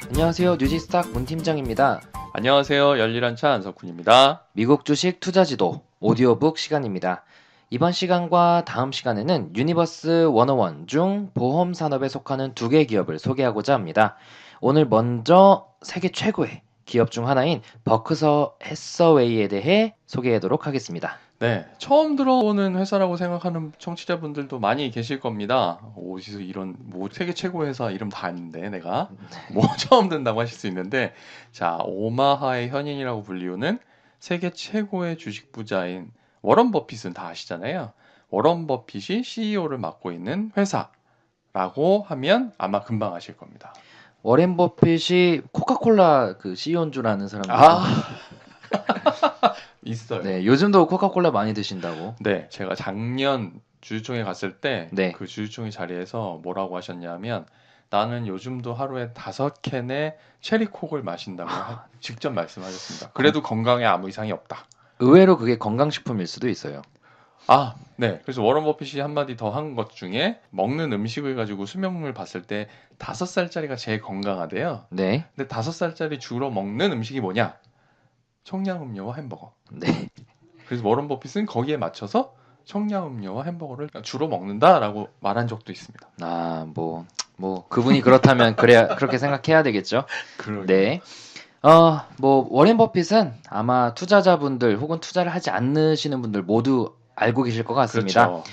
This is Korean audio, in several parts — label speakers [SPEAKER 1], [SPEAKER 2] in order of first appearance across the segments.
[SPEAKER 1] 안녕하세요. 뉴지스탁 문 팀장입니다.
[SPEAKER 2] 안녕하세요. 열일한 차 안석훈입니다.
[SPEAKER 1] 미국 주식 투자 지도 오디오북 시간입니다. 이번 시간과 다음 시간에는 유니버스 101 중 보험 산업에 속하는 두 개 기업을 소개하고자 합니다. 오늘 먼저 세계 최고의 기업 중 하나인 버크셔 해서웨이에 대해 소개하도록 하겠습니다.
[SPEAKER 2] 네, 처음 들어오는 회사라고 생각하는 청취자분들도 많이 계실 겁니다. 어디서 이런 세계 최고 회사 이름 다 아는데 내가 처음 듣는다고 하실 수 있는데, 자, 오마하의 현인이라고 불리우는 세계 최고의 주식 부자인 워런 버핏은 다 아시잖아요. 워런 버핏이 CEO를 맡고 있는 회사라고 하면 아마 금방 아실 겁니다.
[SPEAKER 1] 워렌 버핏이 코카콜라 그 CEO인 줄 아는 사람들
[SPEAKER 2] 있어요.
[SPEAKER 1] 네, 요즘도 코카콜라 많이 드신다고.
[SPEAKER 2] 네, 제가 작년 주주총회 갔을 때
[SPEAKER 1] 네.
[SPEAKER 2] 그 주주총회 자리에서 뭐라고 하셨냐면, 나는 요즘도 하루에 5캔의 체리콕을 마신다고 직접 말씀하셨습니다. 그래도 건강에 아무 이상이 없다.
[SPEAKER 1] 의외로 그게 건강식품일 수도 있어요.
[SPEAKER 2] 네. 그래서 워런 버핏이 한마디 더 한 것 중에, 먹는 음식을 가지고 수명을 봤을 때 5살짜리가 제일 건강하대요.
[SPEAKER 1] 네.
[SPEAKER 2] 근데 5살짜리 주로 먹는 음식이 뭐냐? 청량음료와 햄버거.
[SPEAKER 1] 네.
[SPEAKER 2] 그래서 워런 버핏은 거기에 맞춰서 청량음료와 햄버거를 주로 먹는다라고 말한 적도 있습니다.
[SPEAKER 1] 그분이 그렇다면 그렇게 생각해야 되겠죠.
[SPEAKER 2] 그러게요.
[SPEAKER 1] 네. 워렌 버핏은 아마 투자자분들 혹은 투자를 하지 않으시는 분들 모두 알고 계실 것 같습니다.
[SPEAKER 2] 그렇죠.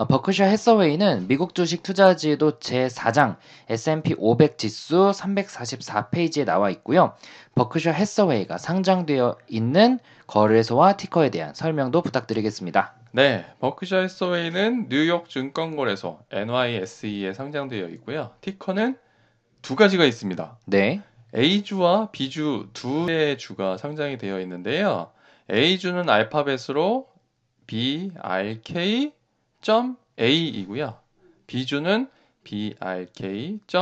[SPEAKER 1] 버크셔 해서웨이는 미국 주식 투자지도 제4장 S&P 500 지수 344페이지에 나와 있고요. 버크셔 해서웨이가 상장되어 있는 거래소와 티커에 대한 설명도 부탁드리겠습니다.
[SPEAKER 2] 네, 버크셔 해서웨이는 뉴욕 증권거래소 NYSE에 상장되어 있고요. 티커는 두 가지가 있습니다.
[SPEAKER 1] 네.
[SPEAKER 2] A주와 B주 두 개의 주가 상장이 되어 있는데요. A주는 알파벳으로 BRK.A이고요. B주는 BRK.B입니다.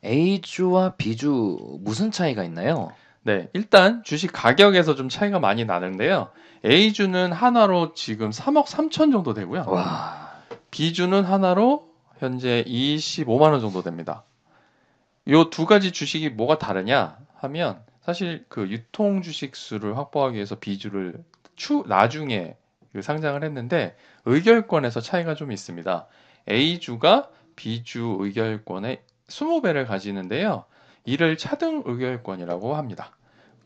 [SPEAKER 1] A주와 B주 무슨 차이가 있나요?
[SPEAKER 2] 네, 일단 주식 가격에서 좀 차이가 많이 나는데요. A주는 하나로 지금 3억 3천 정도 되고요.
[SPEAKER 1] 와,
[SPEAKER 2] B주는 하나로 현재 25만 원 정도 됩니다. 요 두 가지 주식이 뭐가 다르냐 하면, 사실 그 유통 주식 수를 확보하기 위해서 B주를 나중에 상장을 했는데 의결권에서 차이가 좀 있습니다. A주가 B주 의결권의 20배를 가지는데요. 이를 차등 의결권이라고 합니다.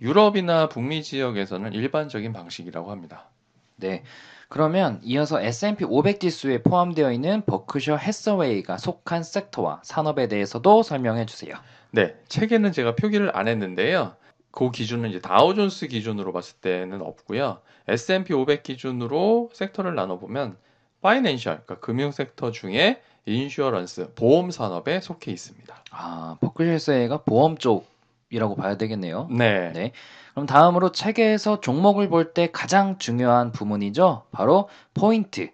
[SPEAKER 2] 유럽이나 북미 지역에서는 일반적인 방식이라고 합니다.
[SPEAKER 1] 네. 그러면 이어서 S&P 500 지수에 포함되어 있는 버크셔 해서웨이가 속한 섹터와 산업에 대해서도 설명해 주세요.
[SPEAKER 2] 네, 책에는 제가 표기를 안 했는데요. 그 기준은 이제 다우존스 기준으로 봤을 때는 없고요. S&P 500 기준으로 섹터를 나눠보면 파이낸셜, 그러니까 금융 섹터 중에 인슈어런스, 보험 산업에 속해 있습니다.
[SPEAKER 1] 버크셔 해서웨이가 보험 쪽이라고 봐야 되겠네요.
[SPEAKER 2] 네.
[SPEAKER 1] 네. 그럼 다음으로 책에서 종목을 볼 때 가장 중요한 부문이죠. 바로 포인트.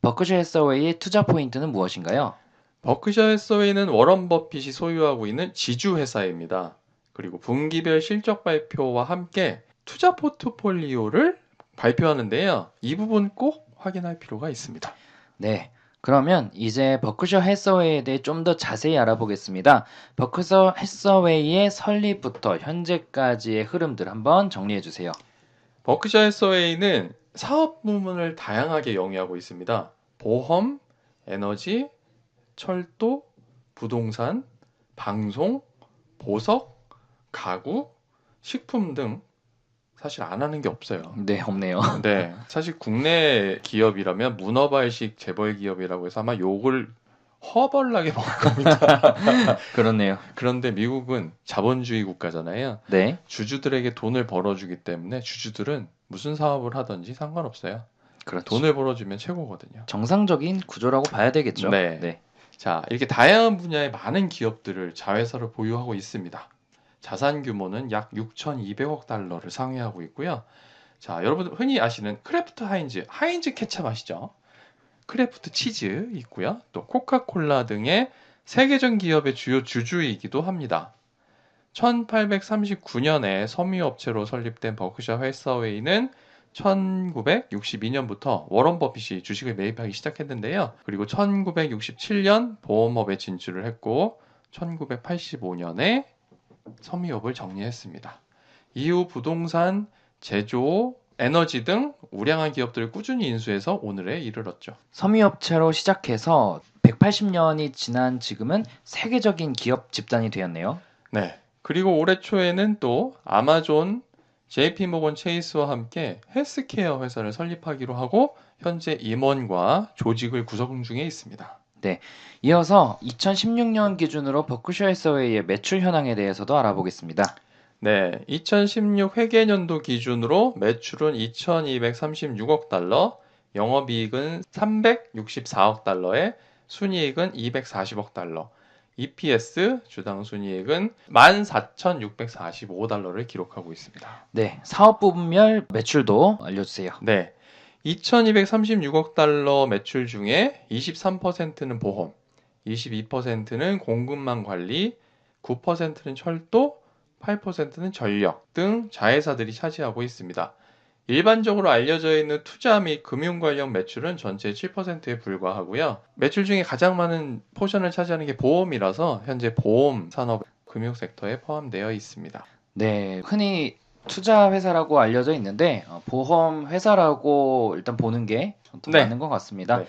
[SPEAKER 1] 버크셔 해서웨이의 투자 포인트는 무엇인가요?
[SPEAKER 2] 버크셔 해서웨이는 워런 버핏이 소유하고 있는 지주 회사입니다. 그리고 분기별 실적 발표와 함께 투자 포트폴리오를 발표하는데요. 이 부분 꼭 확인할 필요가 있습니다.
[SPEAKER 1] 네. 그러면 이제 버크셔 해서웨이에 대해 좀 더 자세히 알아보겠습니다. 버크셔 해서웨이의 설립부터 현재까지의 흐름들 한번 정리해 주세요.
[SPEAKER 2] 버크셔 해서웨이는 사업 부문을 다양하게 영위하고 있습니다. 보험, 에너지, 철도, 부동산, 방송, 보석, 가구, 식품 등 사실 안 하는 게 없어요.
[SPEAKER 1] 네, 없네요.
[SPEAKER 2] 네, 사실 국내 기업이라면 문어발식 재벌 기업이라고 해서 아마 욕을 허벌나게 먹을 겁니다.
[SPEAKER 1] 그렇네요.
[SPEAKER 2] 그런데 미국은 자본주의 국가잖아요.
[SPEAKER 1] 네.
[SPEAKER 2] 주주들에게 돈을 벌어주기 때문에 주주들은 무슨 사업을 하든지 상관없어요.
[SPEAKER 1] 그렇죠.
[SPEAKER 2] 돈을 벌어주면 최고거든요.
[SPEAKER 1] 정상적인 구조라고 봐야 되겠죠.
[SPEAKER 2] 네. 자, 이렇게 다양한 분야의 많은 기업들을 자회사로 보유하고 있습니다. 자산 규모는 약 6,200억 달러를 상회하고 있고요. 자, 여러분 흔히 아시는 크래프트 하인즈 케첩 아시죠? 크래프트 치즈 있고요. 또 코카콜라 등의 세계적 기업의 주요 주주이기도 합니다. 1839년에 섬유업체로 설립된 버크셔 해서웨이는 1962년부터 워런 버핏이 주식을 매입하기 시작했는데요. 그리고 1967년 보험업에 진출을 했고 1985년에 섬유업을 정리했습니다. 이후 부동산, 제조, 에너지 등 우량한 기업들을 꾸준히 인수해서 오늘에 이르렀죠.
[SPEAKER 1] 섬유업체로 시작해서 180년이 지난 지금은 세계적인 기업 집단이 되었네요.
[SPEAKER 2] 네. 그리고 올해 초에는 또 아마존, JP모건 체이스와 함께 헬스케어 회사를 설립하기로 하고 현재 임원과 조직을 구성 중에 있습니다.
[SPEAKER 1] 네. 이어서 2016년 기준으로 버크셔 해서웨이의 매출 현황에 대해서도 알아보겠습니다.
[SPEAKER 2] 네, 2016 회계연도 기준으로 매출은 2,236억 달러, 영업이익은 364억 달러에 순이익은 240억 달러, EPS 주당 순이익은 14,645달러를 기록하고 있습니다.
[SPEAKER 1] 네. 사업 부분별 매출도 알려주세요.
[SPEAKER 2] 네, 2,236억 달러 매출 중에 23%는 보험, 22%는 공급망 관리, 9%는 철도, 8%는 전력 등 자회사들이 차지하고 있습니다. 일반적으로 알려져 있는 투자 및 금융 관련 매출은 전체의 7%에 불과하고요. 매출 중에 가장 많은 포션을 차지하는 게 보험이라서 현재 보험 산업 금융 섹터에 포함되어 있습니다.
[SPEAKER 1] 네. 흔히 투자 회사라고 알려져 있는데 보험 회사라고 일단 보는 게 더
[SPEAKER 2] 네.
[SPEAKER 1] 맞는 것 같습니다.
[SPEAKER 2] 네.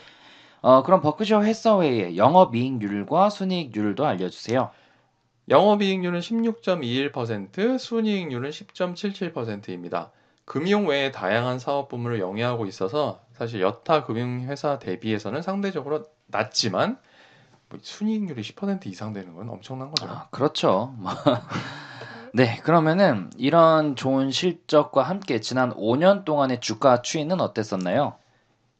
[SPEAKER 1] 그럼 버크셔 해서웨이의 영업이익률과 순이익률도 알려주세요.
[SPEAKER 2] 영업이익률은 16.21%, 순이익률은 10.77%입니다. 금융 외에 다양한 사업 부문을 영위하고 있어서 사실 여타 금융회사 대비해서는 상대적으로 낮지만 순이익률이 10% 이상 되는 건 엄청난 거죠.
[SPEAKER 1] 그렇죠. 네, 그러면은 이런 좋은 실적과 함께 지난 5년 동안의 주가 추이는 어땠었나요?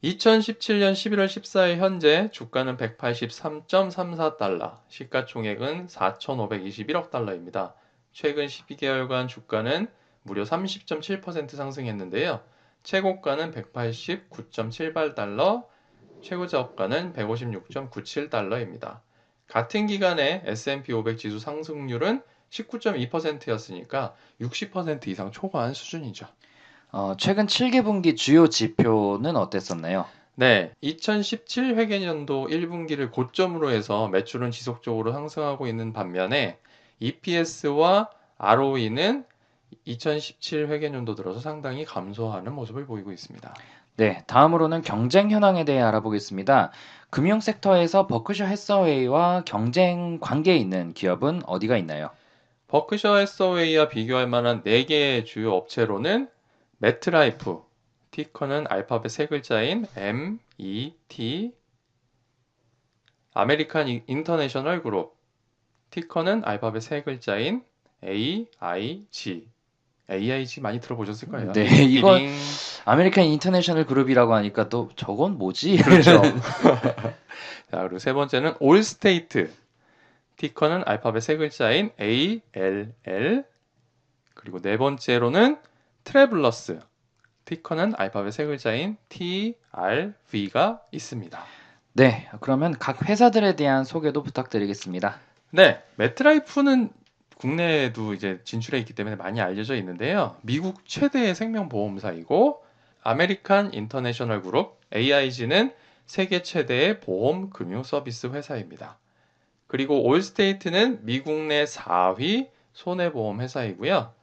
[SPEAKER 2] 2017년 11월 14일 현재 주가는 183.34달러, 시가총액은 4,521억 달러입니다. 최근 12개월간 주가는 무려 30.7% 상승했는데요. 최고가는 189.78달러, 최고저가는 156.97달러입니다. 같은 기간에 S&P 500 지수 상승률은 19.2%였으니까 60% 이상 초과한 수준이죠.
[SPEAKER 1] 최근 7개분기 주요 지표는 어땠었나요?
[SPEAKER 2] 네, 2017 회계연도 1분기를 고점으로 해서 매출은 지속적으로 상승하고 있는 반면에 EPS와 ROE는 2017 회계연도 들어서 상당히 감소하는 모습을 보이고 있습니다.
[SPEAKER 1] 네, 다음으로는 경쟁 현황에 대해 알아보겠습니다. 금융 섹터에서 버크셔 해서웨이와 경쟁 관계에 있는 기업은 어디가 있나요?
[SPEAKER 2] 버크셔 해서웨이와 비교할 만한 4개의 주요 업체로는 매트라이프, 티커는 알파벳 세 글자인 MET, 아메리칸 인터내셔널 그룹, 티커는 알파벳 세 글자인 AIG. AIG 많이 들어보셨을 거예요.
[SPEAKER 1] 네,
[SPEAKER 2] 미국
[SPEAKER 1] 이건
[SPEAKER 2] 기링.
[SPEAKER 1] 아메리칸 인터내셔널 그룹이라고 하니까 또 저건 뭐지?
[SPEAKER 2] 그렇죠. 자, 그리고 세 번째는 올스테이트. 티커는 알파벳 세 글자인 ALL. 그리고 네 번째로는 트래블러스. 티커는 알파벳 세 글자인 TRV가 있습니다.
[SPEAKER 1] 네, 그러면 각 회사들에 대한 소개도 부탁드리겠습니다.
[SPEAKER 2] 네, 매트라이프는 국내에도 이제 진출해 있기 때문에 많이 알려져 있는데요. 미국 최대의 생명보험사이고 아메리칸 인터내셔널 그룹 AIG는 세계 최대의 보험 금융 서비스 회사입니다. 그리고 올스테이트는 미국 내 4위 손해보험 회사이고요.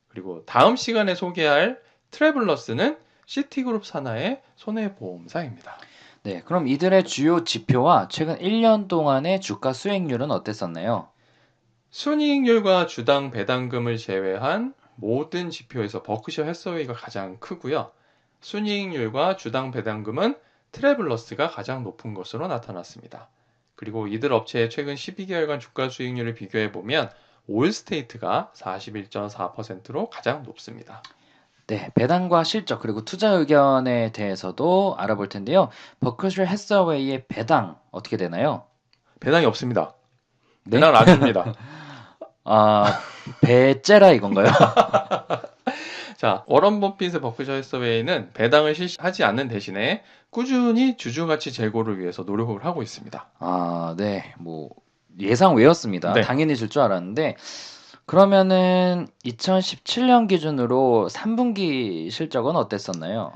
[SPEAKER 2] 그리고 다음 시간에 소개할 트래블러스는 시티그룹 산하의 손해보험사입니다.
[SPEAKER 1] 네, 그럼 이들의 주요 지표와 최근 1년 동안의 주가 수익률은 어땠었나요?
[SPEAKER 2] 순이익률과 주당 배당금을 제외한 모든 지표에서 버크셔 해서웨이가 가장 크고요. 순이익률과 주당 배당금은 트래블러스가 가장 높은 것으로 나타났습니다. 그리고 이들 업체의 최근 12개월간 주가 수익률을 비교해 보면 올스테이트가 41.4%로 가장 높습니다.
[SPEAKER 1] 네, 배당과 실적 그리고 투자 의견에 대해서도 알아볼 텐데요. 버크셔 해서웨이의 배당 어떻게 되나요?
[SPEAKER 2] 배당이 없습니다.
[SPEAKER 1] 네?
[SPEAKER 2] 배당을 안 줍니다.
[SPEAKER 1] 배째라 이건가요?
[SPEAKER 2] 자, 워런 버핏의 버크셔 해서웨이는 배당을 실시하지 않는 대신에 꾸준히 주주가치 제고를 위해서 노력을 하고 있습니다.
[SPEAKER 1] 네, 뭐 예상 외였습니다.
[SPEAKER 2] 네.
[SPEAKER 1] 당연히 줄 줄 알았는데 그러면은 2017년 기준으로 3분기 실적은 어땠었나요?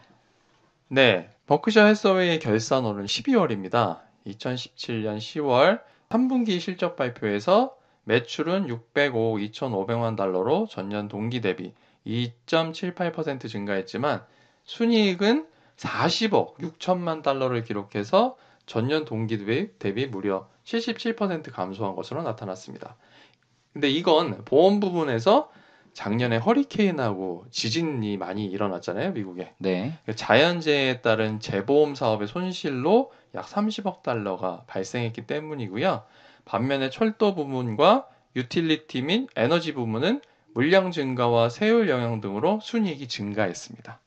[SPEAKER 2] 네, 버크셔 해서웨이의 결산월은 12월입니다. 2017년 10월 3분기 실적 발표에서 매출은 605억 2,500만 달러로 전년 동기 대비 2.78% 증가했지만 순이익은 40억 6천만 달러를 기록해서 전년 동기 대비 무려 77% 감소한 것으로 나타났습니다. 근데 이건 보험 부분에서 작년에 허리케인하고 지진이 많이 일어났잖아요, 미국에.
[SPEAKER 1] 네.
[SPEAKER 2] 자연재해에 따른 재보험 사업의 손실로 약 30억 달러가 발생했기 때문이고요. 반면에 철도 부문과 유틸리티 및 에너지 부문은 물량 증가와 세율 영향 등으로 순이익이 증가했습니다.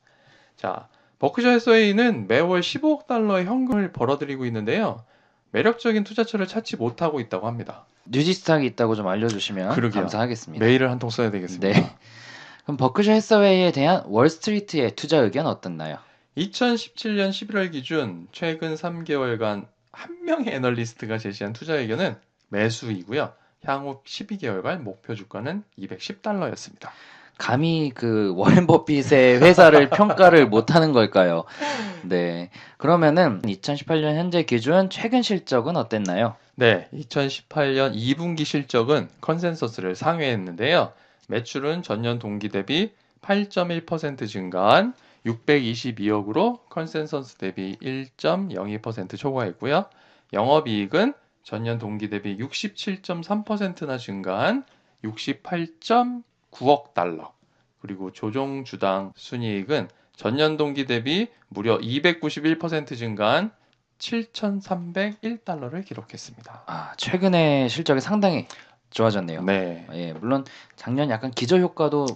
[SPEAKER 2] 자, 버크셔 해서웨이는 매월 15억 달러의 현금을 벌어들이고 있는데요. 매력적인 투자처를 찾지 못하고 있다고 합니다.
[SPEAKER 1] 뉴지스탁이 있다고 좀 알려주시면
[SPEAKER 2] 그러게요.
[SPEAKER 1] 감사하겠습니다.
[SPEAKER 2] 메일을 한 통 써야
[SPEAKER 1] 네.
[SPEAKER 2] 되겠습니다.
[SPEAKER 1] 그럼 버크셔 해서웨이에 대한 월스트리트의 투자 의견 어떻나요?
[SPEAKER 2] 2017년 11월 기준 최근 3개월간 한 명의 애널리스트가 제시한 투자 의견은 매수이고요. 향후 12개월간 목표 주가는 210달러였습니다.
[SPEAKER 1] 감히 그 워렌 버핏의 회사를 평가를 못하는 걸까요? 네. 그러면은 2018년 현재 기준 최근 실적은 어땠나요?
[SPEAKER 2] 네, 2018년 2분기 실적은 컨센서스를 상회했는데요. 매출은 전년 동기 대비 8.1% 증가한 622억으로 컨센서스 대비 1.02% 초과했고요. 영업이익은 전년 동기 대비 67.3%나 증가한 68.9억 달러. 그리고 조종주당 순이익은 전년 동기 대비 무려 291% 증가한 7,301달러를 기록했습니다.
[SPEAKER 1] 아, 최근에 실적이 상당히 좋아졌네요.
[SPEAKER 2] 네.
[SPEAKER 1] 예, 물론 작년 약간 기저 효과도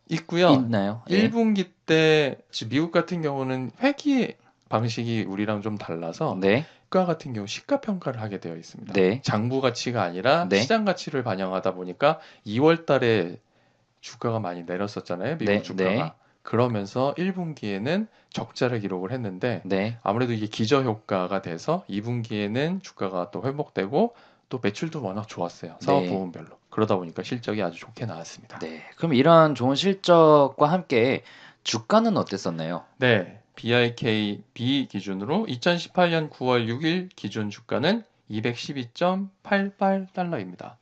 [SPEAKER 2] 있고요.
[SPEAKER 1] 있나요? 예.
[SPEAKER 2] 1분기 때 미국 같은 경우는 회기 방식이 우리랑 좀 달라서
[SPEAKER 1] 네.
[SPEAKER 2] 주가 같은 경우 시가 평가를 하게 되어 있습니다.
[SPEAKER 1] 네.
[SPEAKER 2] 장부 가치가 아니라
[SPEAKER 1] 네.
[SPEAKER 2] 시장 가치를 반영하다 보니까 2월 달에 주가가 많이 내렸었잖아요. 미국
[SPEAKER 1] 네.
[SPEAKER 2] 주가가.
[SPEAKER 1] 네.
[SPEAKER 2] 그러면서 1분기에는 적자를 기록을 했는데
[SPEAKER 1] 네.
[SPEAKER 2] 아무래도 이게 기저 효과가 돼서 2분기에는 주가가 또 회복되고 또 매출도 워낙 좋았어요. 사업
[SPEAKER 1] 네.
[SPEAKER 2] 부문별로. 그러다 보니까 실적이 아주 좋게 나왔습니다.
[SPEAKER 1] 네. 그럼 이런 좋은 실적과 함께 주가는 어땠었나요?
[SPEAKER 2] 네, BIKB 기준으로 2018년 9월 6일 기준 주가는 212.88달러입니다.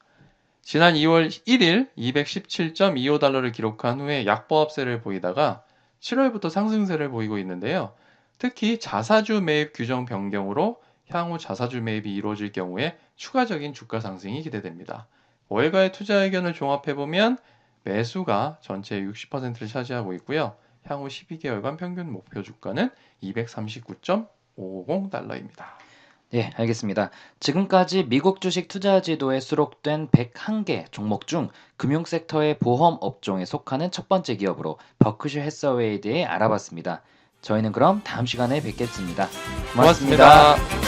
[SPEAKER 2] 지난 2월 1일 217.25달러를 기록한 후에 약보합세를 보이다가 7월부터 상승세를 보이고 있는데요. 특히 자사주 매입 규정 변경으로 향후 자사주 매입이 이루어질 경우에 추가적인 주가 상승이 기대됩니다. 월가의 투자 의견을 종합해보면 매수가 전체의 60%를 차지하고 있고요. 향후 12개월간 평균 목표 주가는 239.50달러입니다.
[SPEAKER 1] 네, 알겠습니다. 지금까지 미국 주식 투자 지도에 수록된 101개 종목 중 금융 섹터의 보험 업종에 속하는 첫 번째 기업으로 버크셔 해서웨이에 대해 알아봤습니다. 저희는 그럼 다음 시간에 뵙겠습니다. 고맙습니다.
[SPEAKER 2] 고맙습니다.